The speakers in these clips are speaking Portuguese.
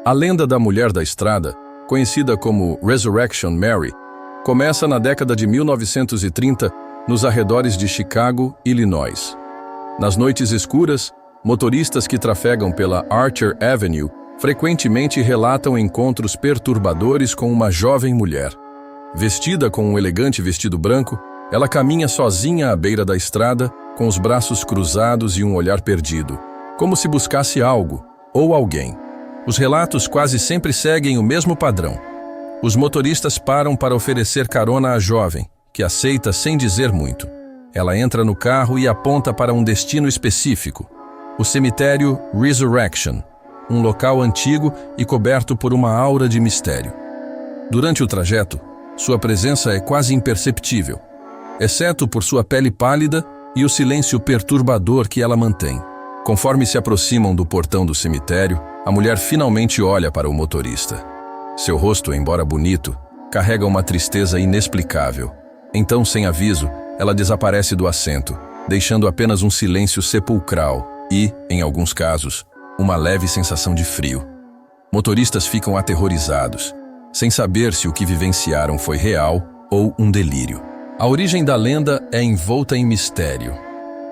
A lenda da Mulher da Estrada, conhecida como Resurrection Mary, começa na década de 1930 nos arredores de Chicago, Illinois. Nas noites escuras, motoristas que trafegam pela Archer Avenue frequentemente relatam encontros perturbadores com uma jovem mulher. Vestida com um elegante vestido branco, ela caminha sozinha à beira da estrada, com os braços cruzados e um olhar perdido, como se buscasse algo ou alguém. Os relatos quase sempre seguem o mesmo padrão. Os motoristas param para oferecer carona à jovem, que aceita sem dizer muito. Ela entra no carro e aponta para um destino específico, o cemitério Resurrection, um local antigo e coberto por uma aura de mistério. Durante o trajeto, sua presença é quase imperceptível, exceto por sua pele pálida e o silêncio perturbador que ela mantém. Conforme se aproximam do portão do cemitério, a mulher finalmente olha para o motorista. Seu rosto, embora bonito, carrega uma tristeza inexplicável. Então, sem aviso, ela desaparece do assento, deixando apenas um silêncio sepulcral e, em alguns casos, uma leve sensação de frio. Motoristas ficam aterrorizados, sem saber se o que vivenciaram foi real ou um delírio. A origem da lenda é envolta em mistério.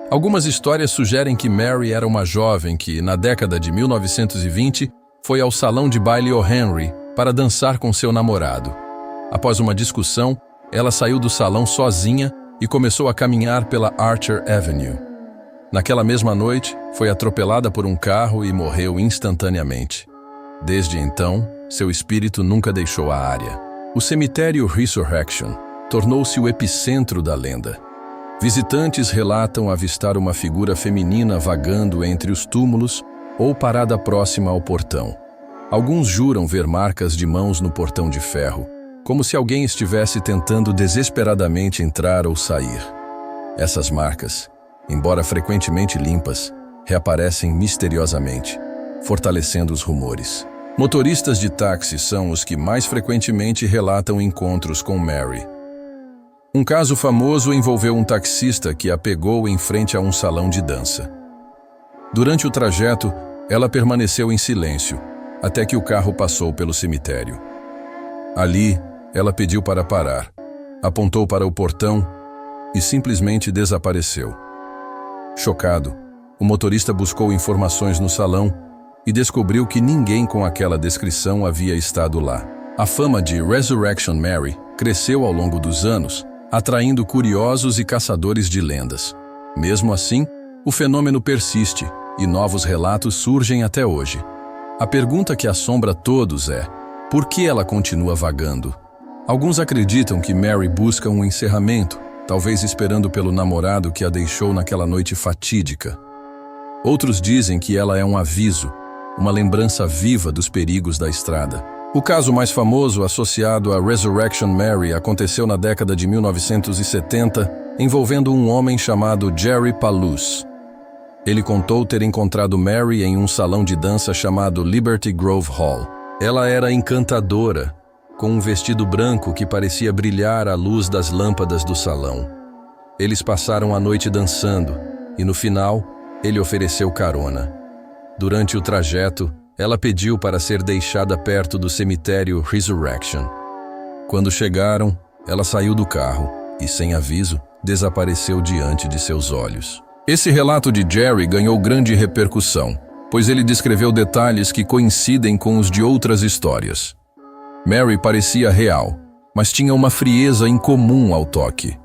Algumas histórias sugerem que Mary era uma jovem que, na década de 1920, foi ao salão de baile O'Henry para dançar com seu namorado. Após uma discussão, ela saiu do salão sozinha e começou a caminhar pela Archer Avenue. Naquela mesma noite, foi atropelada por um carro e morreu instantaneamente. Desde então, seu espírito nunca deixou a área. O cemitério Resurrection tornou-se o epicentro da lenda. Visitantes relatam avistar uma figura feminina vagando entre os túmulos ou parada próxima ao portão. Alguns juram ver marcas de mãos no portão de ferro, como se alguém estivesse tentando desesperadamente entrar ou sair. Essas marcas, embora frequentemente limpas, reaparecem misteriosamente, fortalecendo os rumores. Motoristas de táxi são os que mais frequentemente relatam encontros com Mary. Um caso famoso envolveu um taxista que a pegou em frente a um salão de dança. Durante o trajeto, ela permaneceu em silêncio, até que o carro passou pelo cemitério. Ali, ela pediu para parar, apontou para o portão e simplesmente desapareceu. Chocado, o motorista buscou informações no salão e descobriu que ninguém com aquela descrição havia estado lá. A fama de Resurrection Mary cresceu ao longo dos anos, atraindo curiosos e caçadores de lendas. Mesmo assim, o fenômeno persiste e novos relatos surgem até hoje. A pergunta que assombra todos é: por que ela continua vagando? Alguns acreditam que Mary busca um encerramento, talvez esperando pelo namorado que a deixou naquela noite fatídica. Outros dizem que ela é um aviso, uma lembrança viva dos perigos da estrada. O caso mais famoso associado a Resurrection Mary aconteceu na década de 1970, envolvendo um homem chamado Jerry Palus. Ele contou ter encontrado Mary em um salão de dança chamado Liberty Grove Hall. Ela era encantadora, com um vestido branco que parecia brilhar à luz das lâmpadas do salão. Eles passaram a noite dançando e, no final, ele ofereceu carona. Durante o trajeto, ela pediu para ser deixada perto do cemitério Resurrection. Quando chegaram, ela saiu do carro e, sem aviso, desapareceu diante de seus olhos. Esse relato de Jerry ganhou grande repercussão, pois ele descreveu detalhes que coincidem com os de outras histórias. Mary parecia real, mas tinha uma frieza incomum ao toque.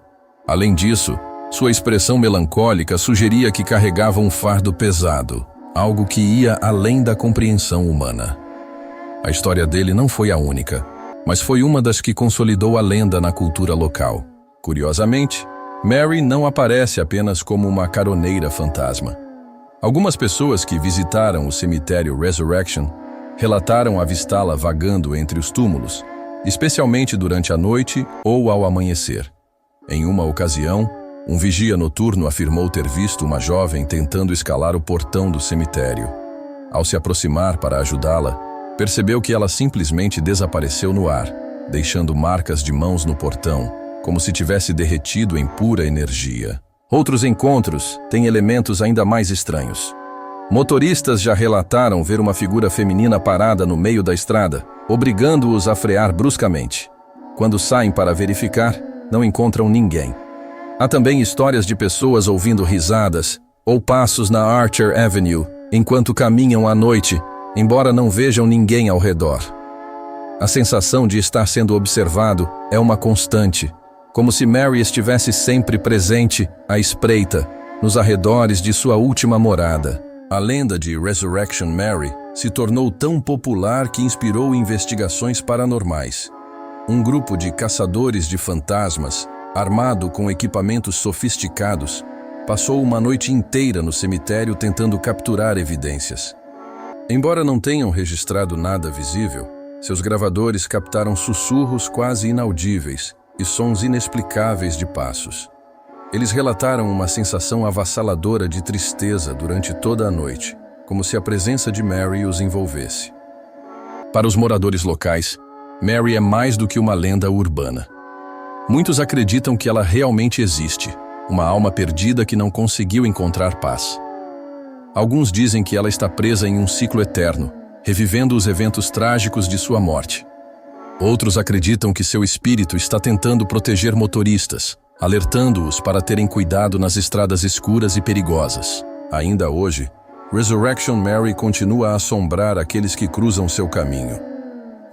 Além disso, sua expressão melancólica sugeria que carregava um fardo pesado, algo que ia além da compreensão humana. A história dele não foi a única, mas foi uma das que consolidou a lenda na cultura local. Curiosamente, Mary não aparece apenas como uma caroneira fantasma. Algumas pessoas que visitaram o cemitério Resurrection relataram avistá-la vagando entre os túmulos, especialmente durante a noite ou ao amanhecer. Em uma ocasião, um vigia noturno afirmou ter visto uma jovem tentando escalar o portão do cemitério. Ao se aproximar para ajudá-la, percebeu que ela simplesmente desapareceu no ar, deixando marcas de mãos no portão, como se tivesse derretido em pura energia. Outros encontros têm elementos ainda mais estranhos. Motoristas já relataram ver uma figura feminina parada no meio da estrada, obrigando-os a frear bruscamente. Quando saem para verificar, não encontram ninguém. Há também histórias de pessoas ouvindo risadas ou passos na Archer Avenue enquanto caminham à noite, embora não vejam ninguém ao redor. A sensação de estar sendo observado é uma constante, como se Mary estivesse sempre presente, à espreita, nos arredores de sua última morada. A lenda de Resurrection Mary se tornou tão popular que inspirou investigações paranormais. Um grupo de caçadores de fantasmas, armado com equipamentos sofisticados, passou uma noite inteira no cemitério tentando capturar evidências. Embora não tenham registrado nada visível, seus gravadores captaram sussurros quase inaudíveis e sons inexplicáveis de passos. Eles relataram uma sensação avassaladora de tristeza durante toda a noite, como se a presença de Mary os envolvesse. Para os moradores locais, Mary é mais do que uma lenda urbana. Muitos acreditam que ela realmente existe, uma alma perdida que não conseguiu encontrar paz. Alguns dizem que ela está presa em um ciclo eterno, revivendo os eventos trágicos de sua morte. Outros acreditam que seu espírito está tentando proteger motoristas, alertando-os para terem cuidado nas estradas escuras e perigosas. Ainda hoje, Resurrection Mary continua a assombrar aqueles que cruzam seu caminho.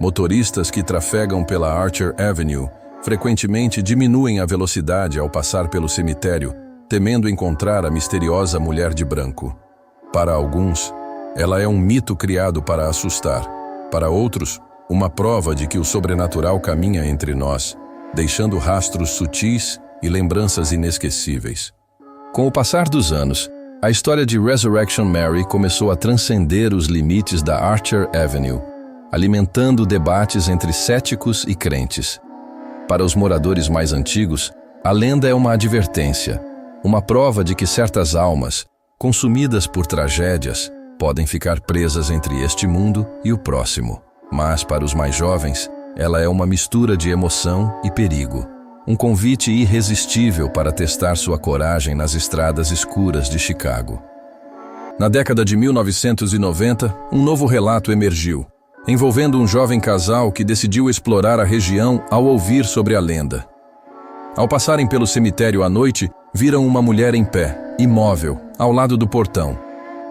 Motoristas que trafegam pela Archer Avenue frequentemente diminuem a velocidade ao passar pelo cemitério, temendo encontrar a misteriosa mulher de branco. Para alguns, ela é um mito criado para assustar. Para outros, uma prova de que o sobrenatural caminha entre nós, deixando rastros sutis e lembranças inesquecíveis. Com o passar dos anos, a história de Resurrection Mary começou a transcender os limites da Archer Avenue, alimentando debates entre céticos e crentes. Para os moradores mais antigos, a lenda é uma advertência, uma prova de que certas almas, consumidas por tragédias, podem ficar presas entre este mundo e o próximo. Mas, para os mais jovens, ela é uma mistura de emoção e perigo. Um convite irresistível para testar sua coragem nas estradas escuras de Chicago. Na década de 1990, um novo relato emergiu, envolvendo um jovem casal que decidiu explorar a região ao ouvir sobre a lenda. Ao passarem pelo cemitério à noite, viram uma mulher em pé, imóvel, ao lado do portão.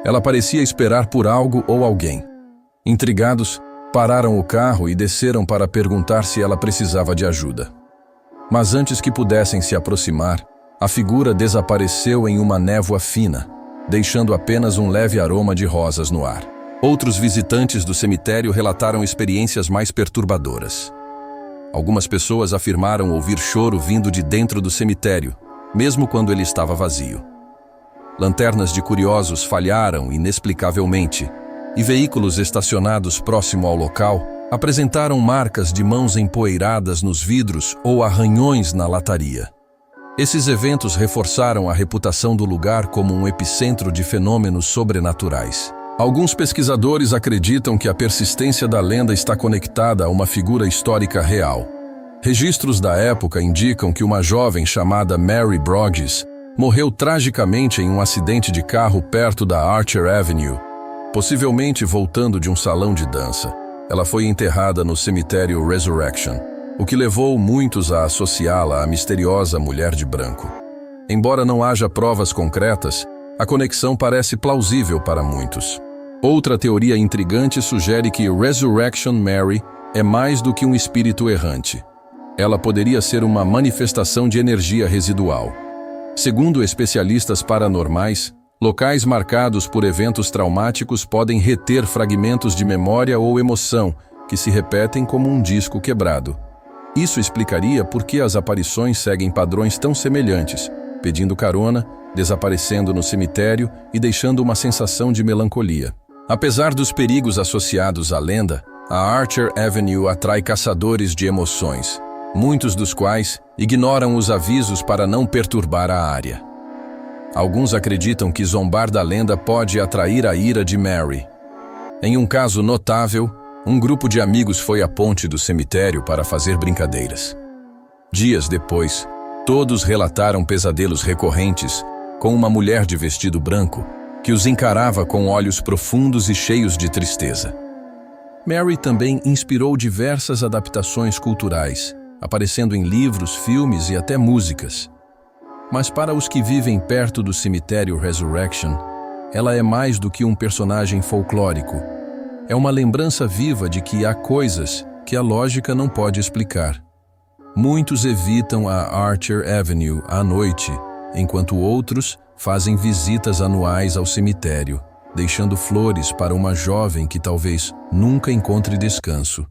Ela parecia esperar por algo ou alguém. Intrigados, pararam o carro e desceram para perguntar se ela precisava de ajuda. Mas antes que pudessem se aproximar, a figura desapareceu em uma névoa fina, deixando apenas um leve aroma de rosas no ar. Outros visitantes do cemitério relataram experiências mais perturbadoras. Algumas pessoas afirmaram ouvir choro vindo de dentro do cemitério, mesmo quando ele estava vazio. Lanternas de curiosos falharam inexplicavelmente, e veículos estacionados próximo ao local apresentaram marcas de mãos empoeiradas nos vidros ou arranhões na lataria. Esses eventos reforçaram a reputação do lugar como um epicentro de fenômenos sobrenaturais. Alguns pesquisadores acreditam que a persistência da lenda está conectada a uma figura histórica real. Registros da época indicam que uma jovem chamada Mary Broggs morreu tragicamente em um acidente de carro perto da Archer Avenue, possivelmente voltando de um salão de dança. Ela foi enterrada no cemitério Resurrection, o que levou muitos a associá-la à misteriosa mulher de branco. Embora não haja provas concretas, a conexão parece plausível para muitos. Outra teoria intrigante sugere que Resurrection Mary é mais do que um espírito errante. Ela poderia ser uma manifestação de energia residual. Segundo especialistas paranormais, locais marcados por eventos traumáticos podem reter fragmentos de memória ou emoção que se repetem como um disco quebrado. Isso explicaria por que as aparições seguem padrões tão semelhantes, pedindo carona, desaparecendo no cemitério e deixando uma sensação de melancolia. Apesar dos perigos associados à lenda, a Archer Avenue atrai caçadores de emoções, muitos dos quais ignoram os avisos para não perturbar a área. Alguns acreditam que zombar da lenda pode atrair a ira de Mary. Em um caso notável, um grupo de amigos foi à ponte do cemitério para fazer brincadeiras. Dias depois, todos relataram pesadelos recorrentes com uma mulher de vestido branco, que os encarava com olhos profundos e cheios de tristeza. Mary também inspirou diversas adaptações culturais, aparecendo em livros, filmes e até músicas. Mas para os que vivem perto do cemitério Resurrection, ela é mais do que um personagem folclórico. É uma lembrança viva de que há coisas que a lógica não pode explicar. Muitos evitam a Archer Avenue à noite, enquanto outros fazem visitas anuais ao cemitério, deixando flores para uma jovem que talvez nunca encontre descanso.